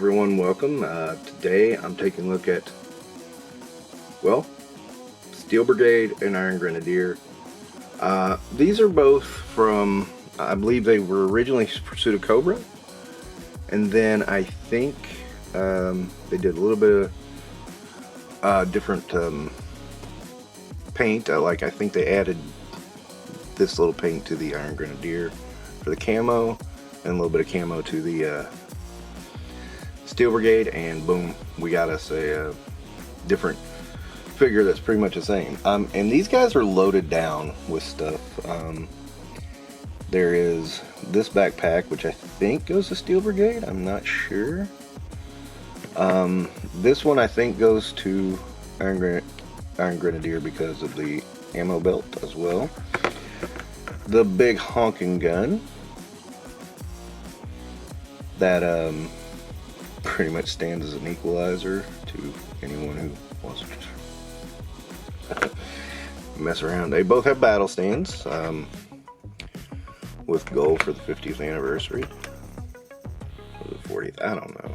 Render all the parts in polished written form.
everyone, welcome. Today I'm taking a look at, well, Steel Brigade and Iron Grenadier. These are both from, I believe they were originally Pursuit of Cobra, and then I think they did a little bit of different paint. Like I think they added this little paint to the Iron Grenadier for the camo, and a little bit of camo to the Steel Brigade, and boom, we got us a different figure that's pretty much the same. And these guys are loaded down with stuff. There is this backpack, which I think goes to Steel Brigade. I'm not sure. This one I think goes to Iron Grenadier because of the ammo belt as well. The big honking gun that pretty much stands as an equalizer to anyone who wants to mess around. They both have battle stands with gold for the 50th anniversary. Or the 40th, I don't know.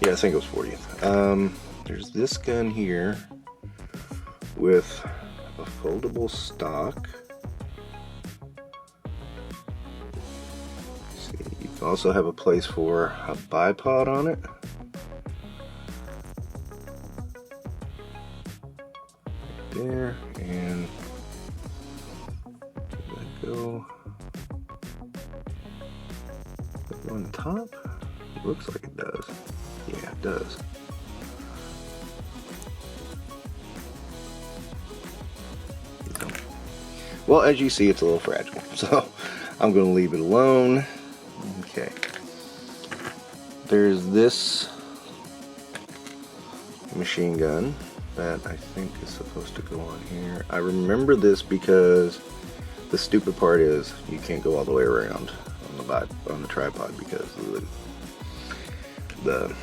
Yeah, I think it was 40th. There's this gun here with a foldable stock. You also have a place for a bipod on it. Right there, and let go. That on top? It looks like it does. Yeah, it does. Well, as you see, it's a little fragile, so I'm going to leave it alone. Okay. There's this machine gun that I think is supposed to go on here. I remember this because the stupid part is you can't go all the way around on the tripod because of the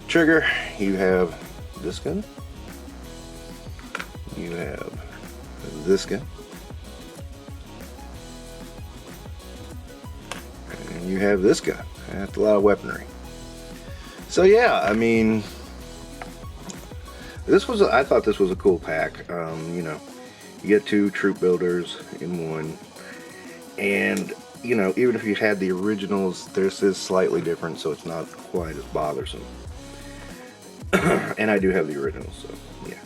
trigger. You have this gun. You have this gun. And you have this gun. That's a lot of weaponry. So yeah, I mean, I thought this was a cool pack. You know, you get two troop builders in one, and you know, even if you had the originals, this is slightly different, so it's not quite as bothersome. And I do have the originals, so yeah.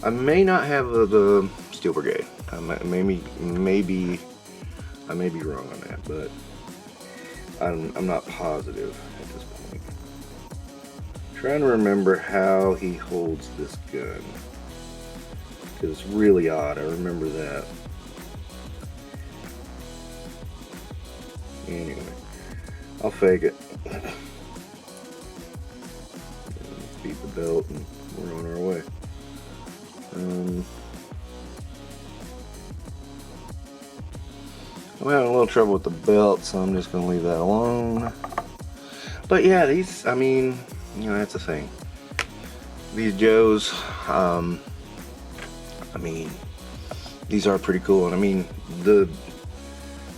I may not have the Steel Brigade. Maybe I may be wrong on that, but I'm not positive at this point. I'm trying to remember how he holds this gun, because it's really odd. I remember that. Anyway, I'll fake it. Beat the belt and we're on our way. I'm having a little trouble with the belt, so I'm just going to leave that alone. But yeah, these, I mean, you know, that's the thing. These Joes, I mean, these are pretty cool. And I mean, the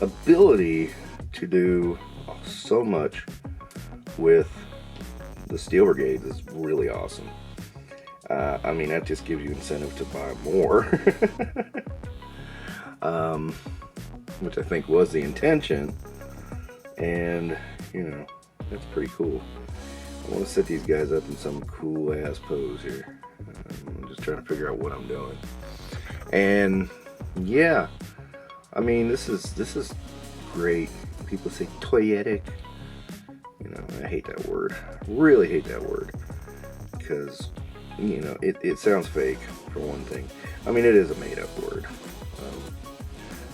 ability to do so much with the Steel Brigade is really awesome. I mean, that just gives you incentive to buy more. Which I think was the intention. And, you know, that's pretty cool. I want to set these guys up in some cool ass pose here. I'm just trying to figure out what I'm doing. And, yeah. I mean, this is great. People say toyetic. You know, I hate that word. Really hate that word. Because, you know, it sounds fake, for one thing. I mean, it is a made-up word.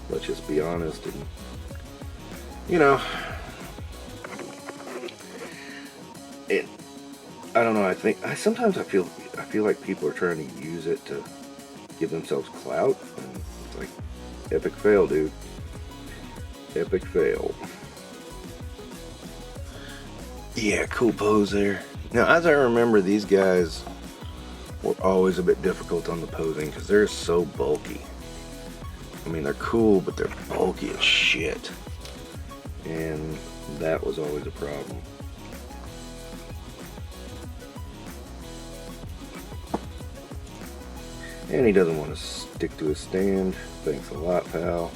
Let's just be honest, and, you know, I don't know, sometimes I feel like people are trying to use it to give themselves clout, and it's like, epic fail, dude. Epic fail. Yeah, cool pose there. Now, as I remember, these guys were always a bit difficult on the posing because they're so bulky. I mean, they're cool, but they're bulky as shit. and that was always a problem. And he doesn't want to stick to his stand. Thanks a lot, pal.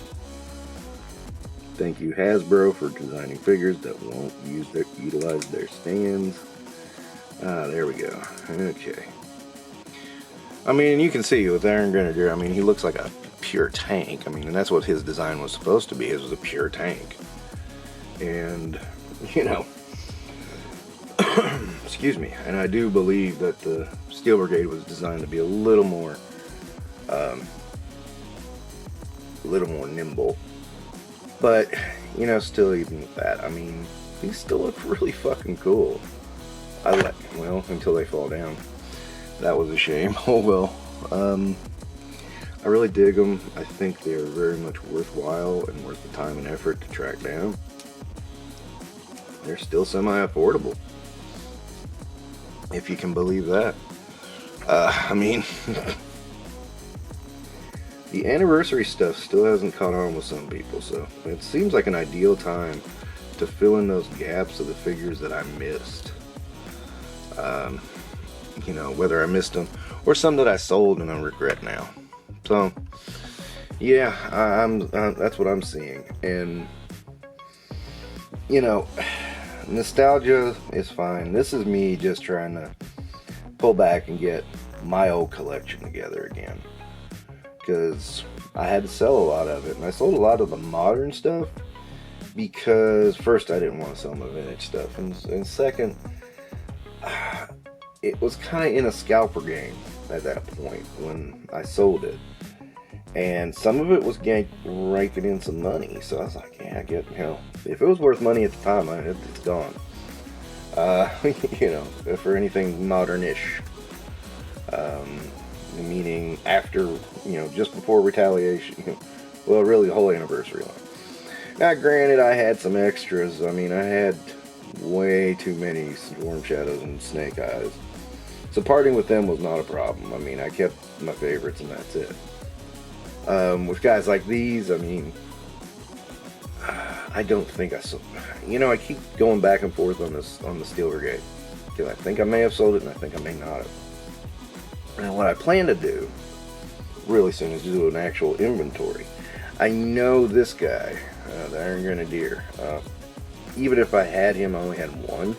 Thank you, Hasbro, for designing figures that won't utilize their stands. Ah, there we go. Okay. I mean, you can see with Iron Grenadier, I mean, he looks like a pure tank. I mean, and that's what his design was supposed to be. It was a pure tank. And, you know, excuse me, and I do believe that the Steel Brigade was designed to be a little more nimble. But, you know, still, even with that, I mean, these still look really fucking cool. Well, until they fall down. That was a shame. Oh well. I really dig them. I think they're very much worthwhile and worth the time and effort to track down. They're still semi-affordable, if you can believe that. I mean, the anniversary stuff still hasn't caught on with some people, so it seems like an ideal time to fill in those gaps of the figures that I missed. You know, whether I missed them or some that I sold and I regret now. So, yeah, that's what I'm seeing. And, you know, nostalgia is fine. This is me just trying to pull back and get my old collection together again. Because I had to sell a lot of it. And I sold a lot of the modern stuff because, first, I didn't want to sell my vintage stuff. And second, it was kind of in a scalper game at that point when I sold it. And some of it was raking in some money. So I was like, yeah, you know, if it was worth money at the time, it's gone. You know, for anything modern-ish. Meaning after, you know, just before Retaliation. Well, really the whole anniversary line. Now, granted, I had some extras. I mean, I had way too many Storm Shadows and Snake Eyes. So parting with them was not a problem. I mean, I kept my favorites and that's it. With guys like these, I mean, I don't think I sold. You know, I keep going back and forth on the Steel Brigade. Because I think I may have sold it and I think I may not have. And what I plan to do really soon is do an actual inventory. I know this guy, the Iron Grenadier, even if I had him, I only had one.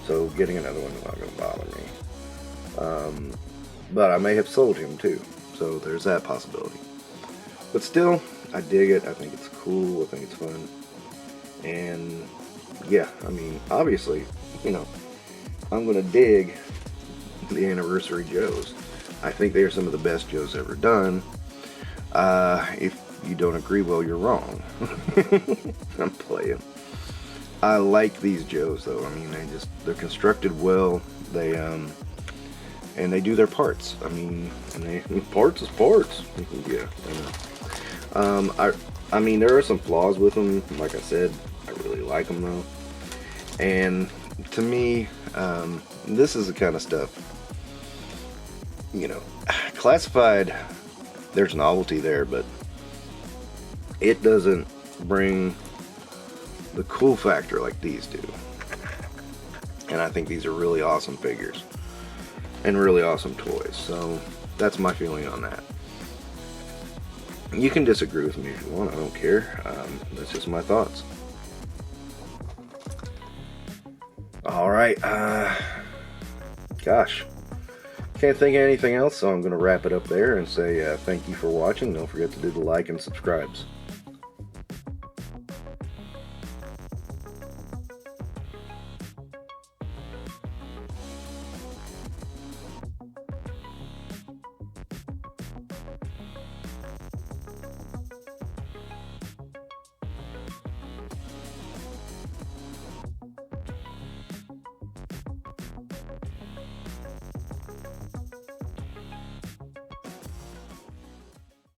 So getting another one is not going to bother me. But I may have sold him too, so there's that possibility. But still, I dig it. I think it's cool. I think it's fun. And yeah, I mean, obviously, you know, I'm going to dig the Anniversary Joes. I think they are some of the best Joes ever done. If you don't agree, well, you're wrong. I'm playing. I like these Joes though. I mean, they're constructed well. They and they do their parts. I mean, parts is parts. Yeah, I know. I mean, there are some flaws with them. Like I said, I really like them though. And to me, this is the kind of stuff, you know, classified, there's novelty there, but it doesn't bring the cool factor like these do. And I think these are really awesome figures and really awesome toys. So that's my feeling on that. You can disagree with me if you want, I don't care. That's just my thoughts. Alright, gosh, can't think of anything else, so I'm going to wrap it up there and say thank you for watching. Don't forget to do the like and subscribes.